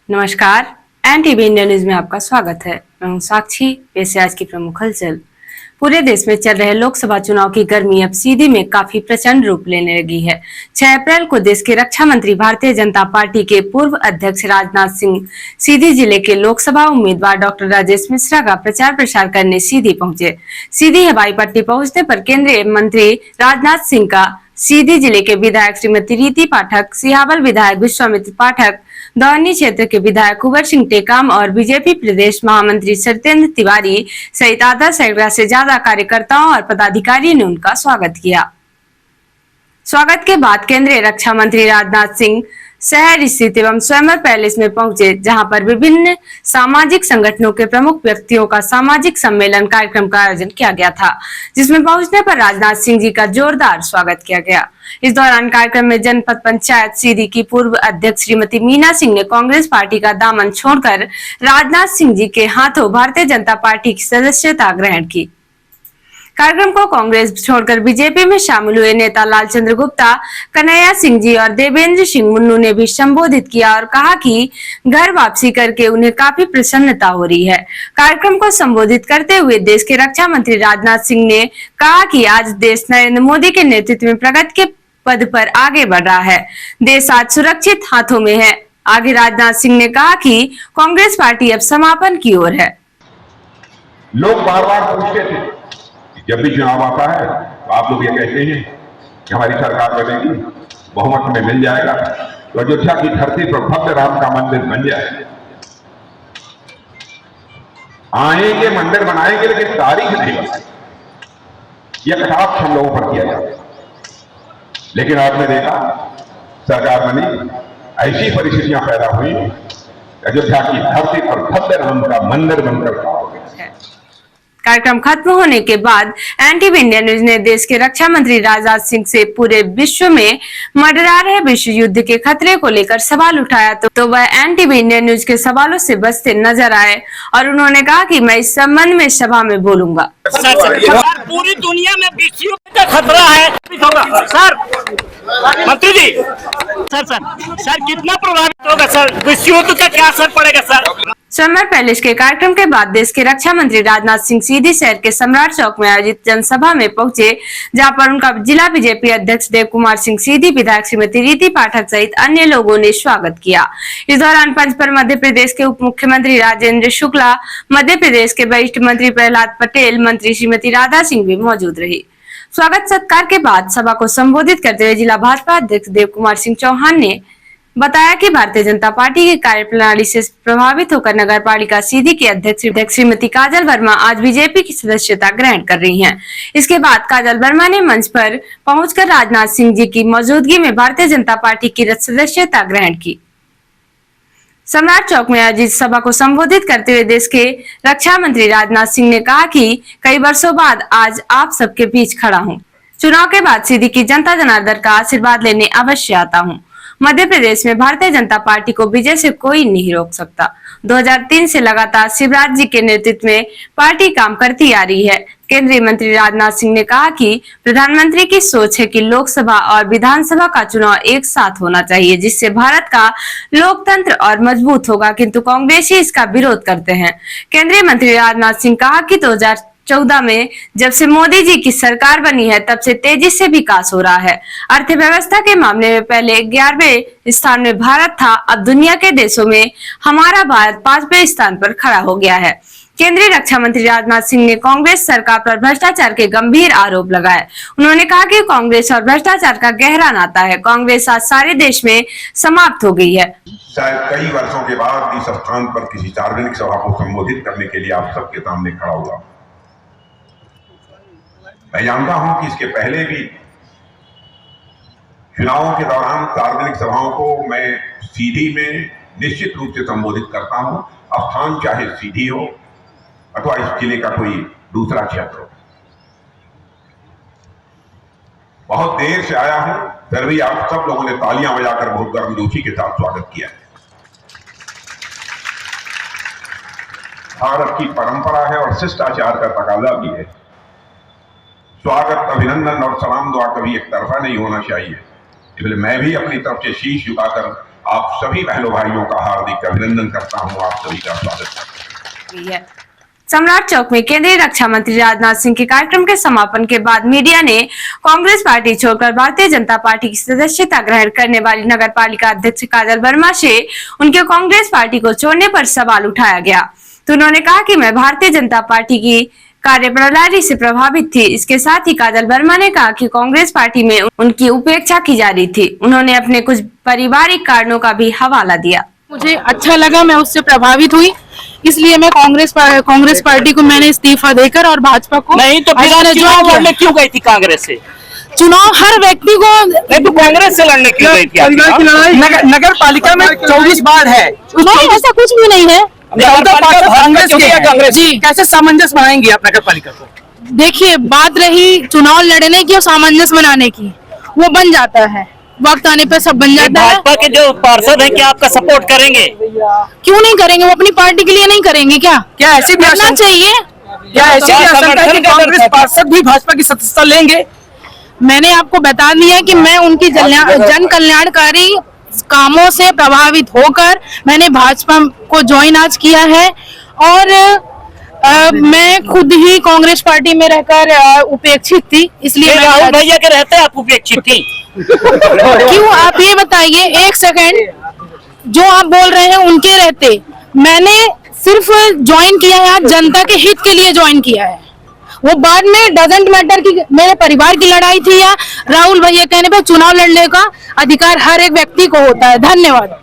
नमस्कार। NTV India news में आपका स्वागत है। मैं हूं साक्षी। पेश है आज की प्रमुख हलचल। पूरे देश में चल रहे लोकसभा चुनाव की गर्मी अब सीधी में काफी प्रचंड रूप लेने लगी है। 6 अप्रैल को देश के रक्षा मंत्री भारतीय जनता पार्टी के पूर्व अध्यक्ष राजनाथ सिंह सीधी जिले के लोकसभा उम्मीदवार डॉक्टर राजेश मिश्रा का प्रचार प्रसार करने सीधी पहुंचे। सीधी हवाई पट्टी पहुंचने पर केंद्रीय मंत्री राजनाथ सिंह का सीधी जिले के विधायक श्रीमती रीति पाठक, सिहावल विधायक विश्वामित्र पाठक, दौनी क्षेत्र के विधायक कुंवर सिंह टेकाम और बीजेपी प्रदेश महामंत्री सत्येंद्र तिवारी सहित आधा सैकड़ा से ज्यादा कार्यकर्ताओं और पदाधिकारियों ने उनका स्वागत किया। स्वागत के बाद केंद्रीय रक्षा मंत्री राजनाथ सिंह शहर स्थित एवं स्वयंवर पैलेस में पहुंचे, जहां पर विभिन्न सामाजिक संगठनों के प्रमुख व्यक्तियों का सामाजिक सम्मेलन कार्यक्रम का आयोजन किया गया था, जिसमें पहुंचने पर राजनाथ सिंह जी का जोरदार स्वागत किया गया। इस दौरान कार्यक्रम में जनपद पंचायत सीधी की पूर्व अध्यक्ष श्रीमती मीना सिंह ने कांग्रेस पार्टी का दामन छोड़कर राजनाथ सिंह जी के हाथों भारतीय जनता पार्टी की सदस्यता ग्रहण की। कार्यक्रम को कांग्रेस छोड़कर बीजेपी में शामिल हुए नेता लालचंद्र गुप्ता, कन्हैया सिंह जी और देवेंद्र सिंह मुन्नू ने भी संबोधित किया और कहा कि घर वापसी करके उन्हें काफी प्रसन्नता हो रही है। कार्यक्रम को संबोधित करते हुए देश के रक्षा मंत्री राजनाथ सिंह ने कहा कि आज देश नरेंद्र मोदी के नेतृत्व में प्रगति के पद पर आगे बढ़ रहा है। देश आज सुरक्षित हाथों में है। आगे राजनाथ सिंह ने कहा कि कांग्रेस पार्टी अब समापन की ओर है। लोग बार बार पूछते थे, जब भी चुनाव आता है तो आप लोग ये कहते हैं कि हमारी सरकार बनेगी, बहुमत में मिल जाएगा तो अयोध्या की धरती पर भव्य राम का मंदिर बन जाएगा। आएंगे, मंदिर बनाएंगे, लेकिन तारीख नहीं बनाएंगे। यह कटाक्ष हम लोगों पर किया जाता है। लेकिन आपने देखा सरकार बनी, ऐसी परिस्थितियां पैदा हुई, अयोध्या की धरती पर भव्य राम का मंदिर बनकर खड़ा हो गया। कार्यक्रम खत्म होने के बाद एनटीवी इंडिया न्यूज ने देश के रक्षा मंत्री राजनाथ सिंह से पूरे विश्व में मंडरा रहे विश्व युद्ध के खतरे को लेकर सवाल उठाया तो वह एनटीवी इंडिया न्यूज के सवालों से बचते नजर आए और उन्होंने कहा कि मैं इस संबंध में सभा में बोलूंगा। सर, पूरी दुनिया में विश्व युद्ध का खतरा है सर। मंत्री जी, सर कितना प्रभावित होगा सर? विश्व युद्ध का क्या असर पड़ेगा सर? स्वयंवर पैलेस के कार्यक्रम के बाद देश के रक्षा मंत्री राजनाथ सिंह सीधी शहर के सम्राट चौक में आयोजित जनसभा में पहुंचे, जहां पर उनका जिला बीजेपी अध्यक्ष देव कुमार सिंह सीधी, विधायक श्रीमती रीति पाठक सहित अन्य लोगों ने स्वागत किया। इस दौरान मंच पर मध्य प्रदेश के उप मुख्यमंत्री राजेंद्र शुक्ला, मध्य प्रदेश के वरिष्ठ मंत्री प्रहलाद पटेल, मंत्री श्रीमती राधा सिंह भी मौजूद रही। स्वागत सत्कार के बाद सभा को संबोधित करते हुए जिला भाजपा अध्यक्ष देव कुमार सिंह चौहान ने बताया कि भारतीय जनता पार्टी की कार्यप्रणाली से प्रभावित होकर नगर पालिका सीधी की अध्यक्ष श्रीमती काजल वर्मा आज बीजेपी की सदस्यता ग्रहण कर रही हैं। इसके बाद काजल वर्मा ने मंच पर पहुंचकर राजनाथ सिंह जी की मौजूदगी में भारतीय जनता पार्टी की सदस्यता ग्रहण की। सम्राट चौक में आयोजित सभा को संबोधित करते हुए देश के रक्षा मंत्री राजनाथ सिंह ने कहा कि कई वर्षों बाद आज आप सबके बीच खड़ा हूं। चुनाव के बाद सीधी की जनता जनार्दन का आशीर्वाद लेने अवश्य आता हूं। मध्य प्रदेश में भारतीय जनता पार्टी को विजय से कोई नहीं रोक सकता। 2003 से लगातार शिवराज जी के नेतृत्व में पार्टी काम करती आ रही है। केंद्रीय मंत्री राजनाथ सिंह ने कहा कि प्रधानमंत्री की सोच है कि लोकसभा और विधानसभा का चुनाव एक साथ होना चाहिए, जिससे भारत का लोकतंत्र और मजबूत होगा, किंतु कांग्रेसी इसका विरोध करते हैं। केंद्रीय मंत्री राजनाथ सिंह कहा कि 2014 में जब से मोदी जी की सरकार बनी है तब से तेजी से विकास हो रहा है। अर्थव्यवस्था के मामले में पहले 11वें स्थान में भारत था, अब दुनिया के देशों में हमारा भारत 5वें स्थान पर खड़ा हो गया है। केंद्रीय रक्षा मंत्री राजनाथ सिंह ने कांग्रेस सरकार पर भ्रष्टाचार के गंभीर आरोप लगाए। उन्होंने कहा कि कांग्रेस और भ्रष्टाचार का गहरा नाता है। कांग्रेस आज सारे देश में समाप्त हो गई है। शायद कई वर्षों के बाद इस स्थान पर किसी सार्वजनिक सभा को संबोधित करने के लिए आप सबके सामने खड़ा हुआ। मैं जानता हूं कि इसके पहले भी चुनावों के दौरान सार्वजनिक सभाओं को मैं सीधी में निश्चित रूप से संबोधित करता हूं, स्थान चाहे सीधी हो अथवा इस जिले का कोई दूसरा क्षेत्र हो। बहुत देर से आया हूं, फिर भी आप सब लोगों ने तालियां बजाकर बहुत गर्मजोशी के साथ स्वागत किया। भारत की परंपरा है और शिष्टाचार का तकाजा भी है। स्वागत, अभिनंदन और सलाम दुआ कभी एक तरफा नहीं होना चाहिए। इसलिए मैं भी अपनी तरफ से शीश झुकाकर आप सभी बहनों भाइयों का हार्दिक अभिनंदन करता हूं, आप सभी का स्वागत करता हूं। सम्राट चौक में केंद्रीय रक्षा मंत्री राजनाथ सिंह के कार्यक्रम के समापन के बाद मीडिया ने कांग्रेस पार्टी छोड़कर भारतीय जनता पार्टी की सदस्यता ग्रहण करने वाली नगर पालिका अध्यक्ष काजल वर्मा से उनके कांग्रेस पार्टी को छोड़ने पर सवाल उठाया गया। तो उन्होंने कहा कि मैं भारतीय जनता पार्टी की कार्यप्रणाली से प्रभावित थी। इसके साथ ही काजल वर्मा ने कहा कि कांग्रेस पार्टी में उनकी उपेक्षा की जा रही थी। उन्होंने अपने कुछ पारिवारिक कारणों का भी हवाला दिया। मुझे अच्छा लगा, मैं उससे प्रभावित हुई, इसलिए मैं कांग्रेस पार्टी को मैंने इस्तीफा देकर और भाजपा को नहीं तो फिर आप चुनाव लड़ने क्यों गई थी कांग्रेस से? चुनाव हर व्यक्ति को नहीं तो कांग्रेस से लड़ने क्यों गई थी? नगर पालिका में 24 वार्ड है, नहीं ऐसा कुछ भी नहीं है। कांग्रेस जी कैसे सामंजस्य बनाएंगे आप नगर पालिका को? देखिए, बात रही चुनाव लड़ने की और सामंजस्य बनाने की, वो बन जाता है, वक्त आने पर सब बन जाता है। भाजपा के जो पार्षद हैं क्या आपका सपोर्ट करेंगे? क्यों नहीं करेंगे? वो अपनी पार्टी के लिए नहीं करेंगे क्या? क्या ऐसी भी करना चाहिए। क्या ऐसी भी आशंका है कि कांग्रेस पार्षद भी भाजपा की सदस्यता लेंगे? मैंने आपको बता दिया कि मैं उनकी जन कल्याणकारी कामों से प्रभावित होकर मैंने भाजपा को ज्वाइन आज किया है और मैं खुद ही कांग्रेस पार्टी में रहकर उपेक्षित थी, इसलिए राहुल भैया के रहते आप उपेक्षित थी? क्यों? आप ये बताइए, एक सेकंड, जो आप बोल रहे हैं उनके रहते मैंने सिर्फ ज्वाइन किया है, जनता के हित के लिए ज्वाइन किया है। वो बाद में डजेंट मैटर की मेरे परिवार की लड़ाई थी या राहुल भैया कहने पे चुनाव लड़ने का अधिकार हर एक व्यक्ति को होता है। धन्यवाद।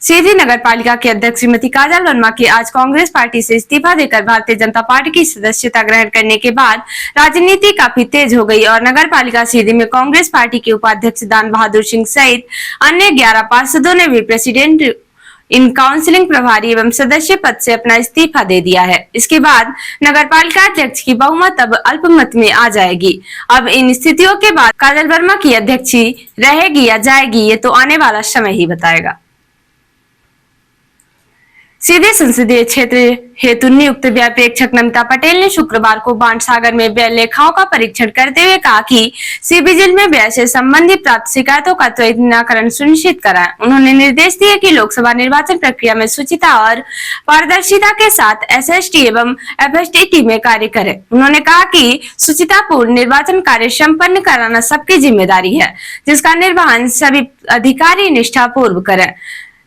सीधी नगर पालिका की अध्यक्ष श्रीमती काजल वर्मा की आज कांग्रेस पार्टी से इस्तीफा देकर भारतीय जनता पार्टी की सदस्यता ग्रहण करने के बाद राजनीति काफी तेज हो गई और नगर पालिका सीधी में कांग्रेस पार्टी के उपाध्यक्ष दान बहादुर सिंह सहित अन्य 11 पार्षदों ने भी प्रेसिडेंट इन काउंसिलिंग प्रभारी एवं सदस्य पद से अपना इस्तीफा दे दिया है। इसके बाद नगर पालिका अध्यक्ष की बहुमत अब अल्पमत में आ जाएगी। अब इन स्थितियों के बाद काजल वर्मा की अध्यक्षी रहेगी या जाएगी, ये तो आने वाला समय ही बताएगा। सीधे संसदीय क्षेत्र हेतु नियुक्त व्यय प्रेक्षक नमिता पटेल ने शुक्रवार को बाणसागर में व्यय लेखाओं का परीक्षण करते हुए कहा कि सीबीजिल में व्यय से संबंधित प्राप्त शिकायतों का त्वरित निराकरण सुनिश्चित कराएं। उन्होंने निर्देश दिए कि लोकसभा निर्वाचन प्रक्रिया में शुचिता और पारदर्शिता के साथ एसएसटी एवं एफएसटी टीमें कार्य करें। उन्होंने कहा कि शुचितापूर्ण निर्वाचन कार्य संपन्न कराना सबकी जिम्मेदारी है, जिसका निर्वहन सभी अधिकारी निष्ठापूर्वक करें।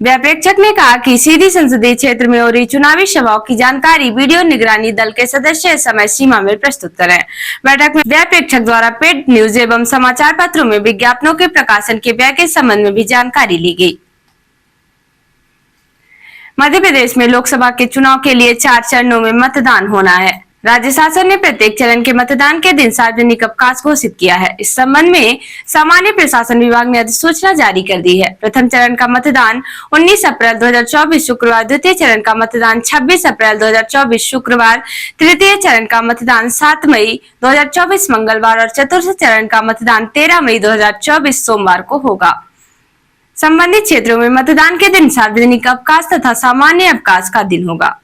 व्यय प्रेक्षक ने कहा कि सीधी संसदीय क्षेत्र में हो रही चुनावी सभाओं की जानकारी वीडियो निगरानी दल के सदस्य समय सीमा में प्रस्तुत करें। बैठक में व्यय प्रेक्षक द्वारा पेड न्यूज एवं समाचार पत्रों में विज्ञापनों के प्रकाशन के व्यय के संबंध में भी जानकारी ली गई। मध्य प्रदेश में लोकसभा के चुनाव के लिए 4 चरणों में मतदान होना है। राज्य शासन ने प्रत्येक चरण के मतदान के दिन सार्वजनिक अवकाश घोषित किया है। इस संबंध में सामान्य प्रशासन विभाग ने अधिसूचना जारी कर दी है। प्रथम चरण का मतदान 19 अप्रैल 2024 शुक्रवार, द्वितीय चरण का मतदान 26 अप्रैल 2024 शुक्रवार, तृतीय चरण का मतदान 7 मई 2024 मंगलवार और चतुर्थ चरण का मतदान 13 मई 2024 सोमवार को होगा। संबंधित क्षेत्रों में मतदान के दिन सार्वजनिक अवकाश तथा सामान्य अवकाश का दिन होगा।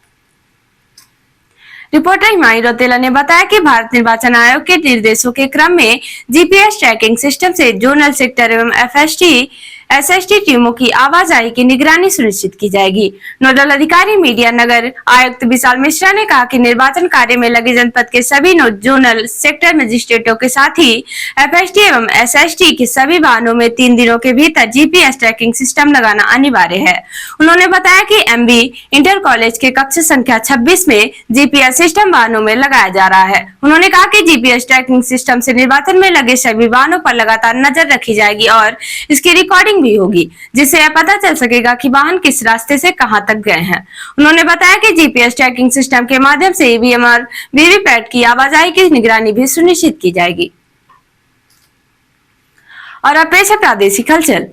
रिपोर्टर हिमानी रौतेला ने बताया कि भारत निर्वाचन आयोग के निर्देशों के क्रम में जीपीएस ट्रैकिंग सिस्टम से जोनल सेक्टर एवं एसएसटी टीमों की आवाजाही की निगरानी सुनिश्चित की जाएगी। नोडल अधिकारी मीडिया नगर आयुक्त विशाल मिश्रा ने कहा कि निर्वाचन कार्य में लगे जनपद के सभी जोनल सेक्टर मजिस्ट्रेटों के साथ ही एफएसटी एवं एसएसटी के सभी वाहनों में 3 दिनों के भीतर जीपीएस ट्रैकिंग सिस्टम लगाना अनिवार्य है। उन्होंने बताया कि एमबी इंटर कॉलेज के कक्ष संख्या 26 में जीपीएस सिस्टम वाहनों में लगाया जा रहा है। उन्होंने कहा कि जीपीएस ट्रैकिंग सिस्टम से निर्वाचन में लगे सभी वाहनों पर लगातार नजर रखी जाएगी और इसकी रिकॉर्डिंग भी होगी, जिससे यह पता चल सकेगा कि वाहन किस रास्ते से कहां तक गए हैं। उन्होंने बताया कि जीपीएस ट्रैकिंग सिस्टम के माध्यम से ईवीएम और वीवीपैट की आवाजाही की निगरानी भी सुनिश्चित की जाएगी। और अब पेश है प्रादेशिक हलचल।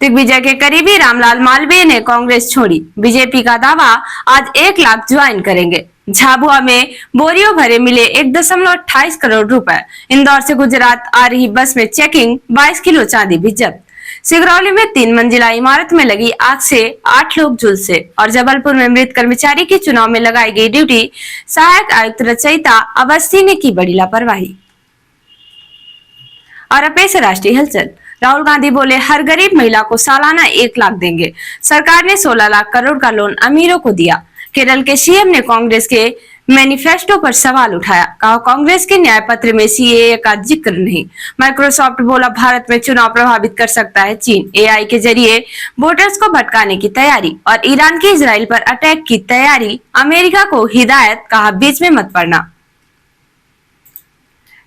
दिग्विजय के करीबी रामलाल मालवीय ने कांग्रेस छोड़ी, बीजेपी का दावा आज 1 लाख ज्वाइन करेंगे। झाबुआ में बोरियों भरे मिले 1.28 करोड़ रुपए। इंदौर से गुजरात आ रही बस में चेकिंग, 22 किलो चांदी भी जब्त। सिगरौली में 3 मंजिला इमारत में लगी आग से 8 लोग झुलसे। और जबलपुर में मृत कर्मचारी की चुनाव में लगाई गई ड्यूटी सहायक आयुक्त रचयिता अवस्थी ने की बड़ी लापरवाही। और अब पेश है राष्ट्रीय हलचल। राहुल गांधी बोले हर गरीब महिला को सालाना 1 लाख देंगे। सरकार ने 16 लाख करोड़ का लोन अमीरों को दिया। केरल के सीएम ने कांग्रेस के मैनिफेस्टो पर सवाल उठाया। कहा कांग्रेस के न्याय पत्र में सीएए का जिक्र नहीं। माइक्रोसॉफ्ट बोला भारत में चुनाव प्रभावित कर सकता है चीन। एआई के जरिए वोटर्स को भटकाने की तैयारी और ईरान की इजराइल पर अटैक की तैयारी। अमेरिका को हिदायत, कहा बीच में मत पड़ना।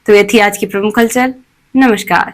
तो ये थी आज की प्रमुख हलचल। नमस्कार।